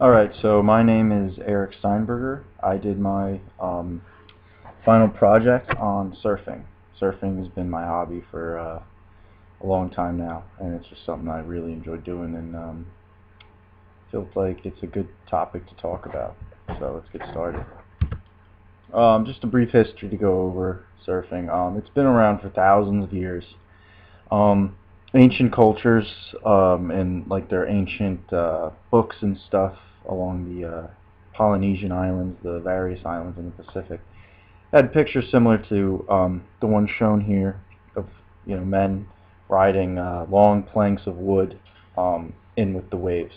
Alright, so my name is Eric Steinberger. I did my final project on surfing. Surfing has been my hobby for a long time now, and it's just something I really enjoy doing, and feels like it's a good topic to talk about. So let's get started. Just a brief history to go over surfing. It's been around for thousands of years. Ancient cultures and like their ancient books and stuff along the Polynesian islands, the various islands in the Pacific, had pictures similar to the one shown here of men riding long planks of wood in with the waves.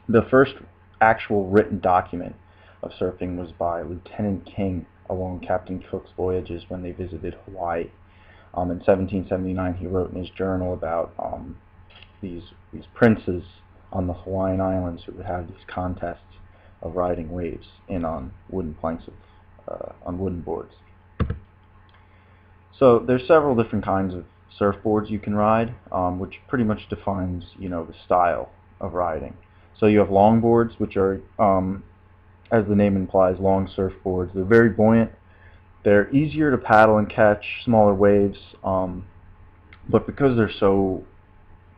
The first actual written document of surfing was by Lieutenant King along Captain Cook's voyages when they visited Hawaii. In 1779, he wrote in his journal about these princes on the Hawaiian Islands who would have these contests of riding waves in on wooden planks on wooden boards. So there's several different kinds of surfboards you can ride, which pretty much defines the style of riding. So you have longboards, which are, as the name implies, long surfboards. They're very buoyant. They're easier to paddle and catch smaller waves, but because they're so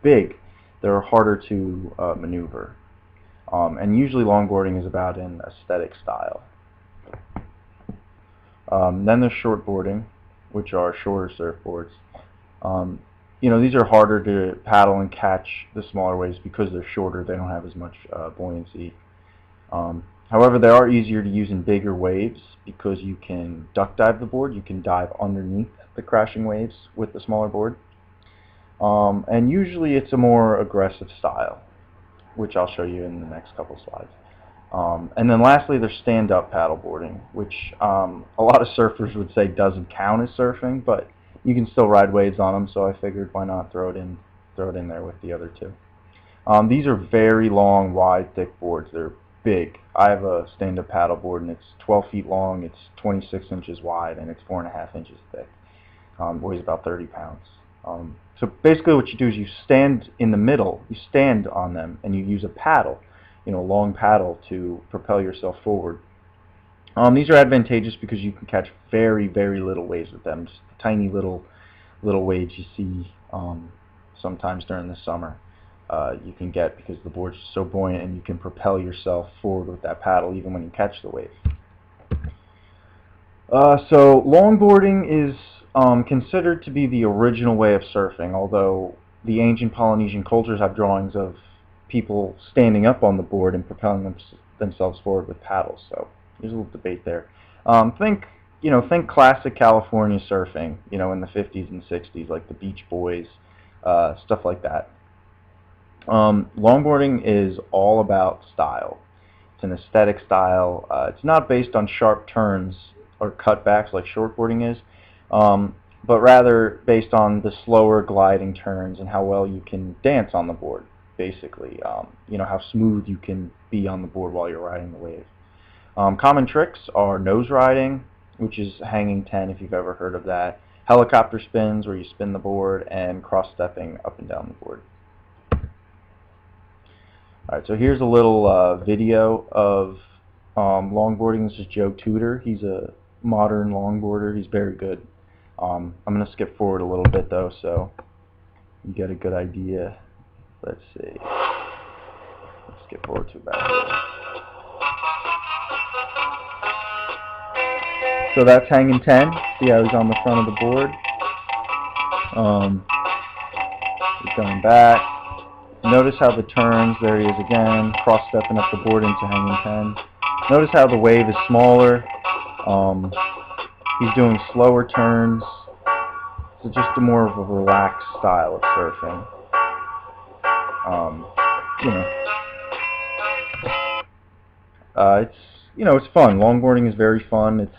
big, they're harder to maneuver. And usually longboarding is about an aesthetic style. Then there's shortboarding, which are shorter surfboards. These are harder to paddle and catch the smaller waves because they're shorter. They don't have as much buoyancy. However, they are easier to use in bigger waves because you can duck dive the board. You can dive underneath the crashing waves with the smaller board. And usually it's a more aggressive style, which I'll show you in the next couple slides. And then lastly, there's stand-up paddleboarding, which a lot of surfers would say doesn't count as surfing, but you can still ride waves on them, so I figured why not throw it in there with the other two. These are very long, wide, thick boards. They're big. I have a stand-up paddleboard, and it's 12 feet long, it's 26 inches wide, and it's 4.5 inches thick. Weighs about 30 pounds. So basically what you do is you stand in the middle, you stand on them, and you use a paddle, a long paddle to propel yourself forward. These are advantageous because you can catch very, very little waves with them, just tiny little waves you see sometimes during the summer. You can get because the board's so buoyant and you can propel yourself forward with that paddle even when you catch the wave. So longboarding is considered to be the original way of surfing, although the ancient Polynesian cultures have drawings of people standing up on the board and propelling themselves forward with paddles. So there's a little debate there. Think classic California surfing, in the 50s and 60s, like the Beach Boys, stuff like that. Longboarding is all about style. It's an aesthetic style. It's not based on sharp turns or cutbacks like shortboarding is, but rather based on the slower gliding turns and how well you can dance on the board, basically. How smooth you can be on the board while you're riding the wave. Common tricks are nose riding, which is hanging 10 if you've ever heard of that, helicopter spins where you spin the board, and cross-stepping up and down the board. Alright, so here's a little video of longboarding. This is Joe Tudor. He's a modern longboarder. He's very good. I'm going to skip forward a little bit though, so you get a good idea. Let's see. Let's skip forward to about here. So that's hanging 10. See how he's on the front of the board. He's going back. Notice how the turns, there he is again, cross-stepping up the board into hanging 10. Notice how the wave is smaller. He's doing slower turns. So just a more of a relaxed style of surfing. It's fun. Longboarding is very fun. It's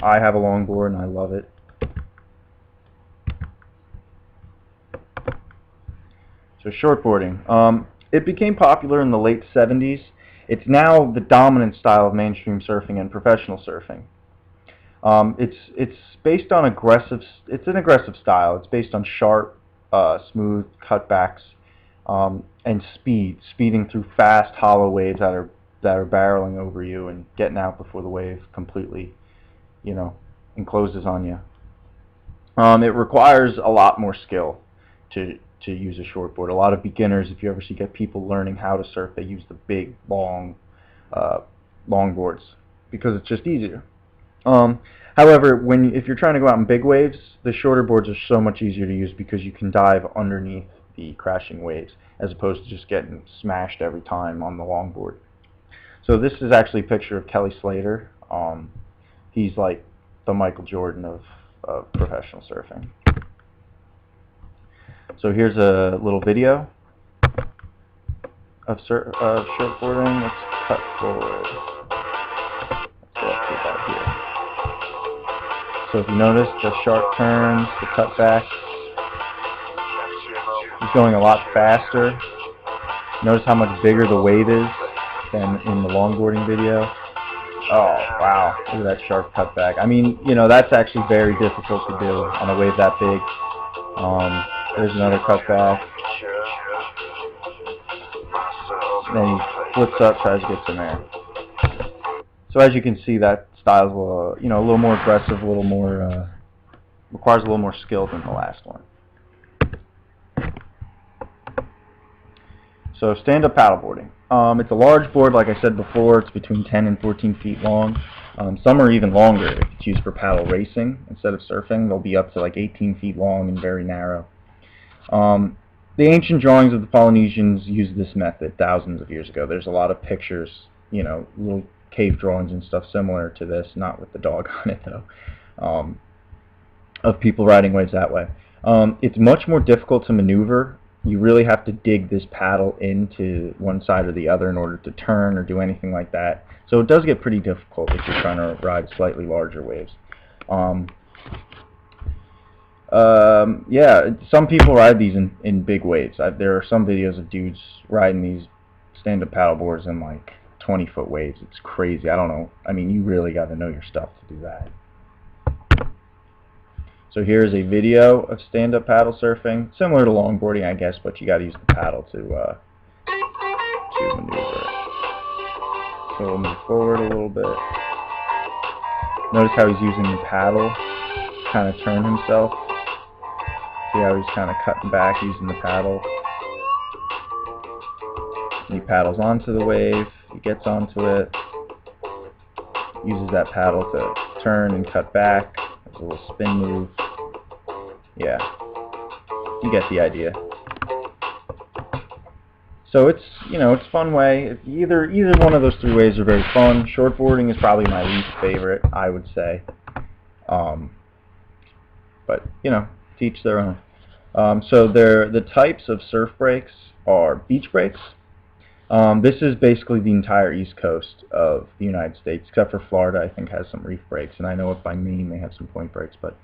I have a longboard and I love it. So shortboarding. It became popular in the late 70s. It's now the dominant style of mainstream surfing and professional surfing. It's based on it's an aggressive style. It's based on sharp, smooth cutbacks. and speeding through fast, hollow waves that are barreling over you and getting out before the wave completely, you know, encloses on you. It requires a lot more skill to use a shortboard. A lot of beginners, if you ever get people learning how to surf, they use the big, long, longboards because it's just easier. However, if you're trying to go out in big waves, the shorter boards are so much easier to use because you can dive underneath the crashing waves as opposed to just getting smashed every time on the longboard. So this is actually a picture of Kelly Slater. He's like the Michael Jordan of professional surfing. So here's a little video of shortboarding. Let's cut forward. Let's go up to about here. So if you notice the sharp turns, the cutbacks, he's going a lot faster. Notice how much bigger the wave is than in the longboarding video. Oh, wow. Look at that sharp cutback. I mean, you know, that's actually very difficult to do on a wave that big. There's another cutback. Then he flips up, tries to get some air. So as you can see, that style's a little more aggressive, a little more requires a little more skill than the last one. So stand-up paddleboarding. It's a large board, like I said before. It's between 10 and 14 feet long. Some are even longer if it's used for paddle racing instead of surfing. They'll be up to like 18 feet long and very narrow. The ancient drawings of the Polynesians used this method thousands of years ago. There's a lot of pictures, you know, little cave drawings and stuff similar to this, not with the dog on it though, of people riding waves that way. It's much more difficult to maneuver. You really have to dig this paddle into one side or the other in order to turn or do anything like that. So it does get pretty difficult if you're trying to ride slightly larger waves. Yeah, some people ride these in big waves. There are some videos of dudes riding these stand-up paddleboards in like 20-foot waves. It's crazy. I don't know. I mean, you really got to know your stuff to do that. So here's a video of stand-up paddle surfing, similar to longboarding, I guess, but you got to use the paddle to maneuver. So we'll move forward a little bit. Notice how he's using the paddle to kind of turn himself. See how he's kind of cutting back using the paddle. And he paddles onto the wave, he gets onto it, uses that paddle to turn and cut back. There's a little spin move. Yeah, you get the idea. So it's, you know, it's a fun way. Either one of those three ways are very fun. Shortboarding is probably my least favorite, I would say. But, you know, to each their own. So the types of surf breaks are beach breaks. This is basically the entire east coast of the United States, except for Florida, I think, has some reef breaks, and I know up by Maine they have some point breaks. But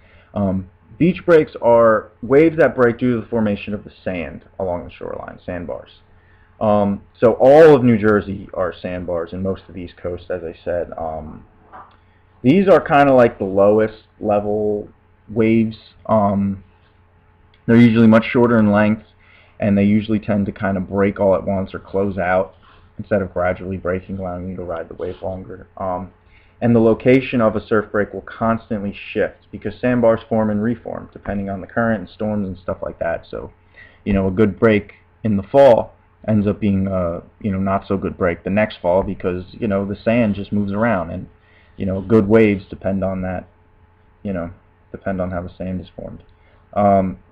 beach breaks are waves that break due to the formation of the sand along the shoreline, sandbars. So all of New Jersey are sandbars, and most of the East Coast, as I said. These are kind of like the lowest level waves. They're usually much shorter in length, and they usually tend to kind of break all at once or close out instead of gradually breaking, allowing you to ride the wave longer. And the location of a surf break will constantly shift because sandbars form and reform depending on the current and storms and stuff like that. So, you know, a good break in the fall ends up being a, you know, not so good break the next fall because, you know, the sand just moves around, and, you know, good waves depend on that, you know, depend on how the sand is formed.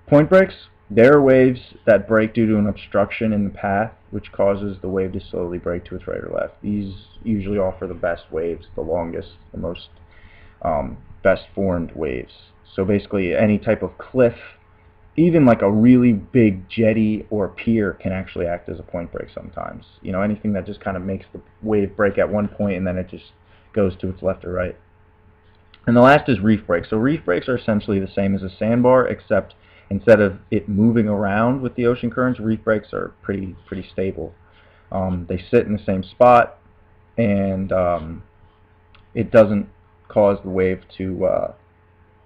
Point breaks, they're waves that break due to an obstruction in the path, which causes the wave to slowly break to its right or left. These usually offer the best waves, the longest, the most best formed waves. So basically any type of cliff, even like a really big jetty or pier, can actually act as a point break sometimes. You know, anything that just kind of makes the wave break at one point and then it just goes to its left or right. And the last is reef breaks. So reef breaks are essentially the same as a sandbar, except instead of it moving around with the ocean currents, reef breaks are pretty stable. They sit in the same spot, and it doesn't cause the wave to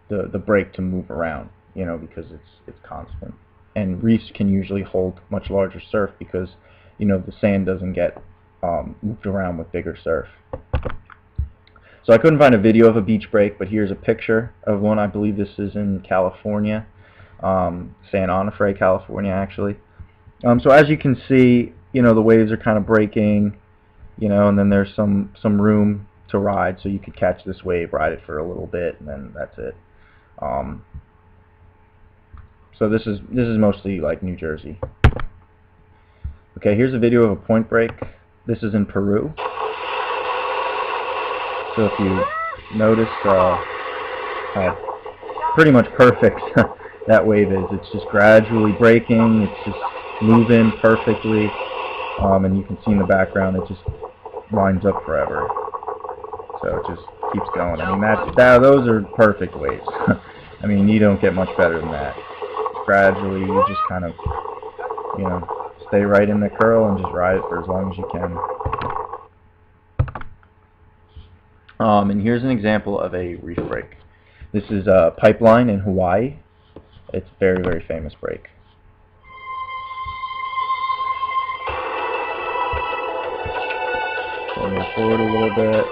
the break to move around, you know, because it's constant. and reefs can usually hold much larger surf because, you know, the sand doesn't get moved around with bigger surf. So I couldn't find a video of a beach break, but here's a picture of one. I believe this is in California, San Onofre, California, actually. So as you can see, you know, the waves are kind of breaking, you know, and then there's some room to ride, so you could catch this wave, ride it for a little bit, and then that's it. So this is mostly like New Jersey. Okay, here's a video of a point break. This is in Peru. So if you notice how pretty much perfect that wave is. It's just gradually breaking, it's just moving perfectly, and you can see in the background it just lines up forever. So it just keeps going. I mean, those are perfect waves. I mean, you don't get much better than that. Gradually, you just kind of, you know, stay right in the curl and just ride it for as long as you can. And here's an example of a reef break. This is a Pipeline in Hawaii. It's a very, very famous break. So move forward a little bit.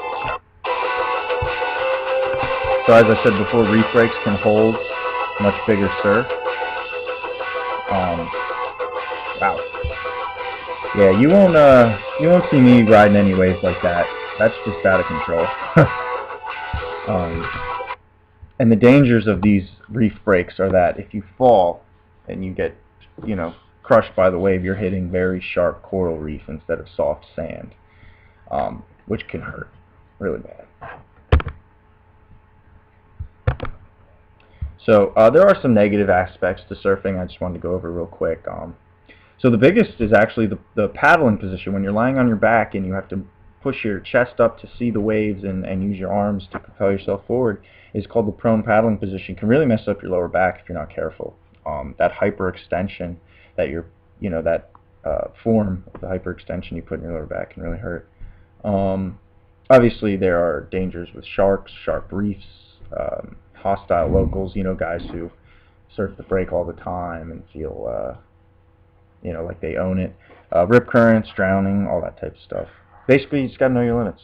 So as I said before, reef breaks can hold much bigger surf. Wow. Yeah, you won't see me riding any waves like that. That's just out of control. And the dangers of these reef breaks are that if you fall and you get, you know, crushed by the wave, you're hitting very sharp coral reef instead of soft sand, which can hurt really bad. So there are some negative aspects to surfing I just wanted to go over real quick. So the biggest is actually the paddling position. When you're lying on your back and you have to push your chest up to see the waves and use your arms to propel yourself forward, is called the prone paddling position. It can really mess up your lower back if you're not careful. That hyperextension that that form of the hyperextension you put in your lower back can really hurt. Obviously there are dangers with sharks, sharp reefs, hostile locals, you know, guys who surf the break all the time and feel you know, like they own it. Rip currents, drowning, all that type of stuff. Basically, you just got to know your limits.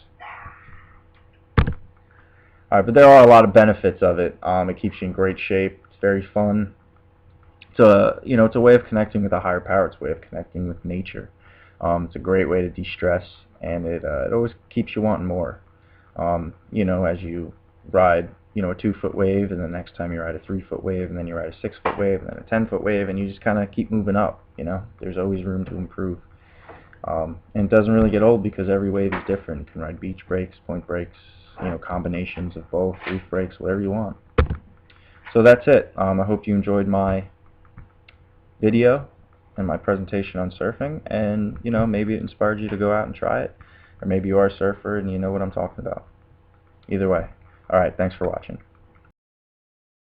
Alright, but there are a lot of benefits of it. It keeps you in great shape. It's very fun. It's a way of connecting with a higher power. It's a way of connecting with nature. It's a great way to de-stress, and it always keeps you wanting more. You know, as you ride, you know, a 2-foot wave, and the next time you ride a 3-foot wave, and then you ride a 6-foot wave, and then a 10-foot wave, and you just kind of keep moving up. You know, there's always room to improve. And it doesn't really get old because every wave is different. You can ride beach breaks, point breaks, you know, combinations of both, reef breaks, whatever you want. So that's it. I hope you enjoyed my video and my presentation on surfing, and you know, maybe it inspired you to go out and try it, or maybe you are a surfer and you know what I'm talking about. Either way. Alright, thanks for watching.